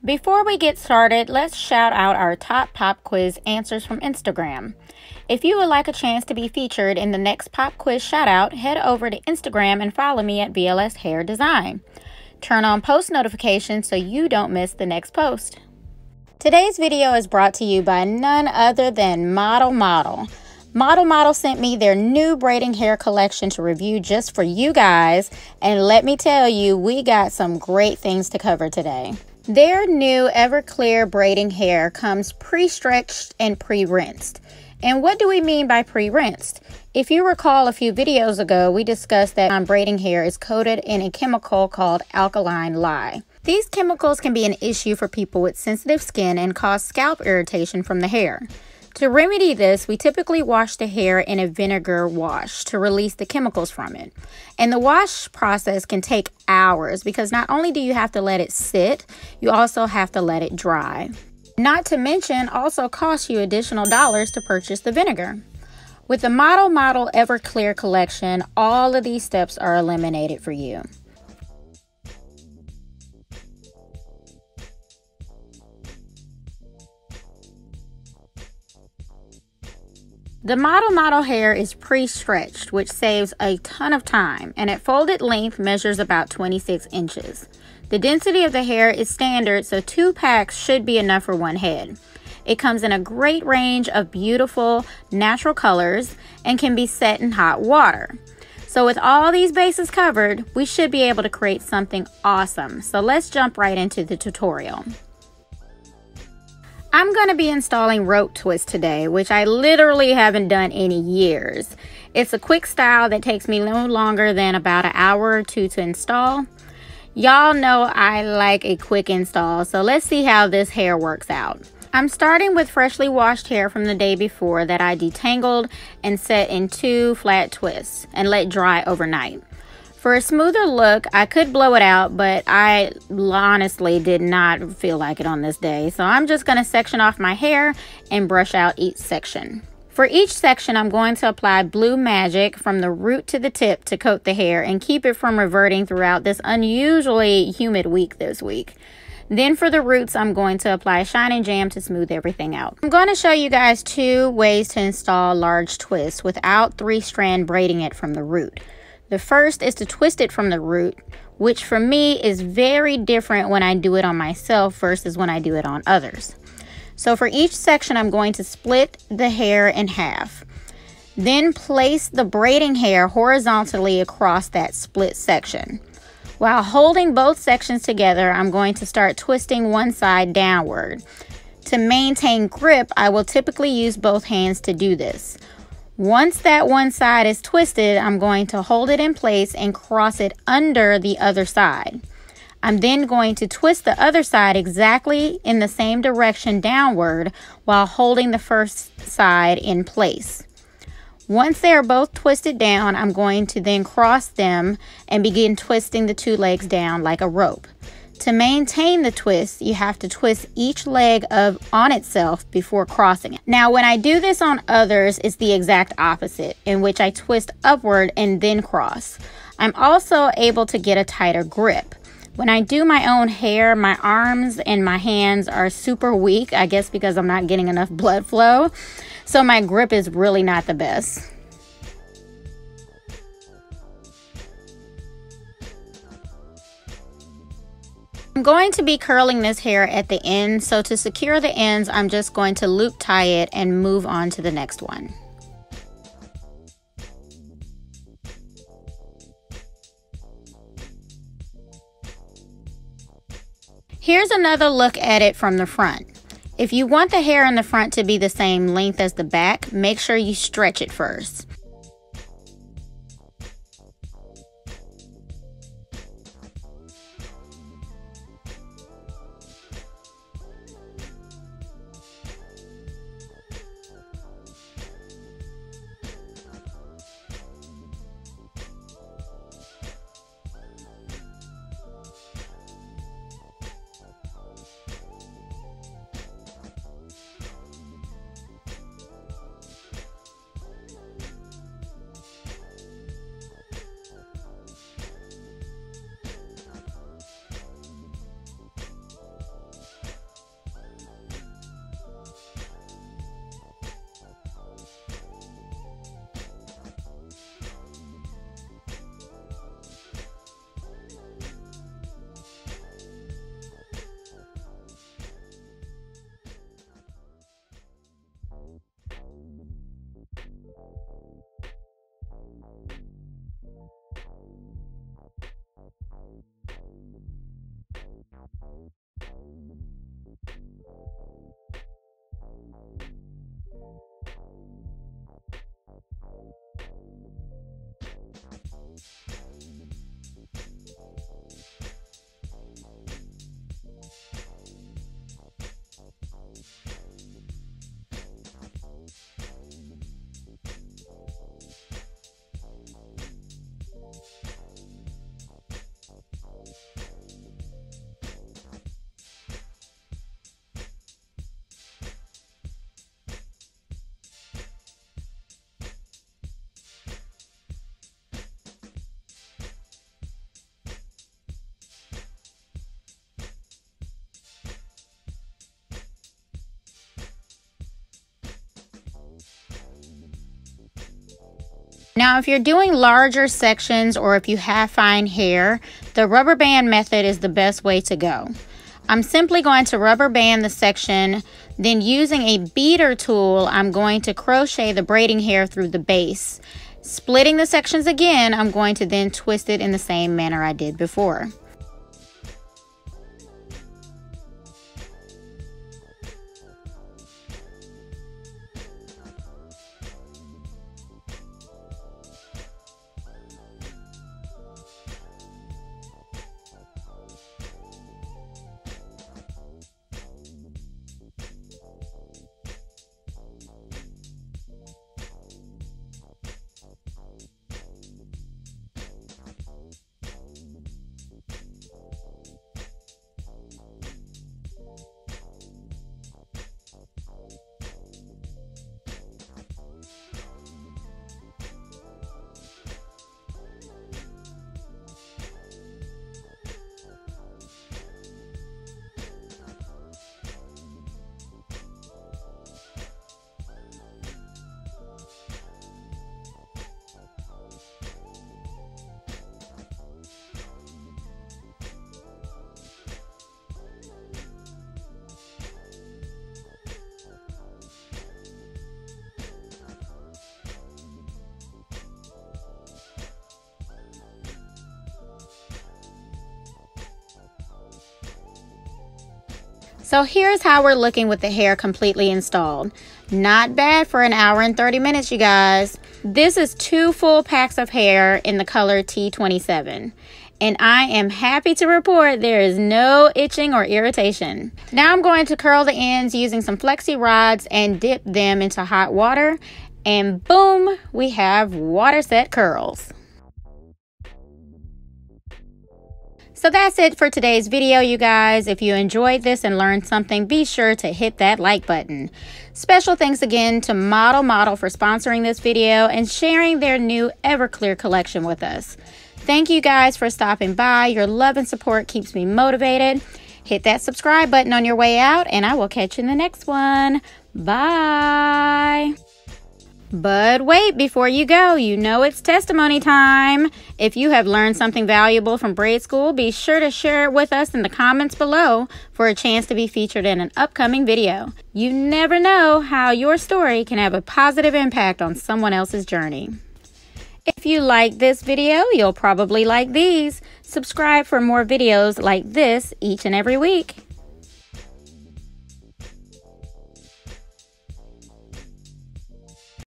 Before we get started, let's shout out our top pop quiz answers from Instagram. If you would like a chance to be featured in the next pop quiz shout out, head over to Instagram and follow me at VLS Hair Design. Turn on post notifications so you don't miss the next post. Today's video is brought to you by none other than Model. Model sent me their new braiding hair collection to review just for you guys, and let me tell you, we got some great things to cover today. Their new EverClear braiding hair comes pre-stretched and pre-rinsed. And what do we mean by pre-rinsed? If you recall a few videos ago, we discussed that braiding hair is coated in a chemical called alkaline lye. These chemicals can be an issue for people with sensitive skin and cause scalp irritation from the hair. To remedy this, we typically wash the hair in a vinegar wash to release the chemicals from it. And the wash process can take hours because not only do you have to let it sit, you also have to let it dry. Not to mention, also costs you additional dollars to purchase the vinegar. With the Model EverClear collection, all of these steps are eliminated for you. The Model hair is pre-stretched, which saves a ton of time, and at folded length measures about 26 inches. The density of the hair is standard, so 2 packs should be enough for one head. It comes in a great range of beautiful natural colors and can be set in hot water. So with all these bases covered, we should be able to create something awesome. So let's jump right into the tutorial. I'm going to be installing rope twist today, which I literally haven't done in years. It's a quick style that takes me no longer than about an hour or two to install. Y'all know I like a quick install, so let's see how this hair works out. I'm starting with freshly washed hair from the day before that I detangled and set in 2 flat twists and let dry overnight. For a smoother look, I could blow it out, but I honestly did not feel like it on this day. So I'm just going to section off my hair and brush out each section. For each section, I'm going to apply Blue Magic from the root to the tip to coat the hair and keep it from reverting throughout this unusually humid week this week. Then for the roots, I'm going to apply Shine & Jam to smooth everything out. I'm going to show you guys 2 ways to install large twists without 3-strand braiding it from the root. The first is to twist it from the root, which for me is very different when I do it on myself versus when I do it on others. So for each section, I'm going to split the hair in half. Then place the braiding hair horizontally across that split section. While holding both sections together, I'm going to start twisting one side downward. To maintain grip, I will typically use both hands to do this. Once that one side is twisted, I'm going to hold it in place and cross it under the other side. I'm then going to twist the other side exactly in the same direction downward while holding the first side in place. Once they are both twisted down, I'm going to then cross them and begin twisting the 2 legs down like a rope. To maintain the twist, you have to twist each leg on itself before crossing it. Now, when I do this on others, it's the exact opposite, in which I twist upward and then cross. I'm also able to get a tighter grip. When I do my own hair, my arms and my hands are super weak, I guess because I'm not getting enough blood flow, so my grip is really not the best. I'm going to be curling this hair at the end, so to secure the ends, I'm just going to loop tie it and move on to the next one. Here's another look at it from the front. If you want the hair in the front to be the same length as the back, make sure you stretch it first. Now, if you're doing larger sections or if you have fine hair, the rubber band method is the best way to go. I'm simply going to rubber band the section, then using a beater tool, I'm going to crochet the braiding hair through the base. Splitting the sections again, I'm going to then twist it in the same manner I did before. So here's how we're looking with the hair completely installed. Not bad for an hour and 30 minutes, you guys. This is 2 full packs of hair in the color T27. And I am happy to report there is no itching or irritation. Now I'm going to curl the ends using some flexi rods and dip them into hot water. And boom, we have water set curls. So that's it for today's video, you guys. If you enjoyed this and learned something, be sure to hit that like button. Special thanks again to Model for sponsoring this video and sharing their new EverClear collection with us. Thank you guys for stopping by. Your love and support keeps me motivated. Hit that subscribe button on your way out, and I will catch you in the next one. Bye. But wait, before you go, you know it's testimony time. If you have learned something valuable from Braid School, be sure to share it with us in the comments below for a chance to be featured in an upcoming video. You never know how your story can have a positive impact on someone else's journey. If you like this video, you'll probably like these. Subscribe for more videos like this each and every week.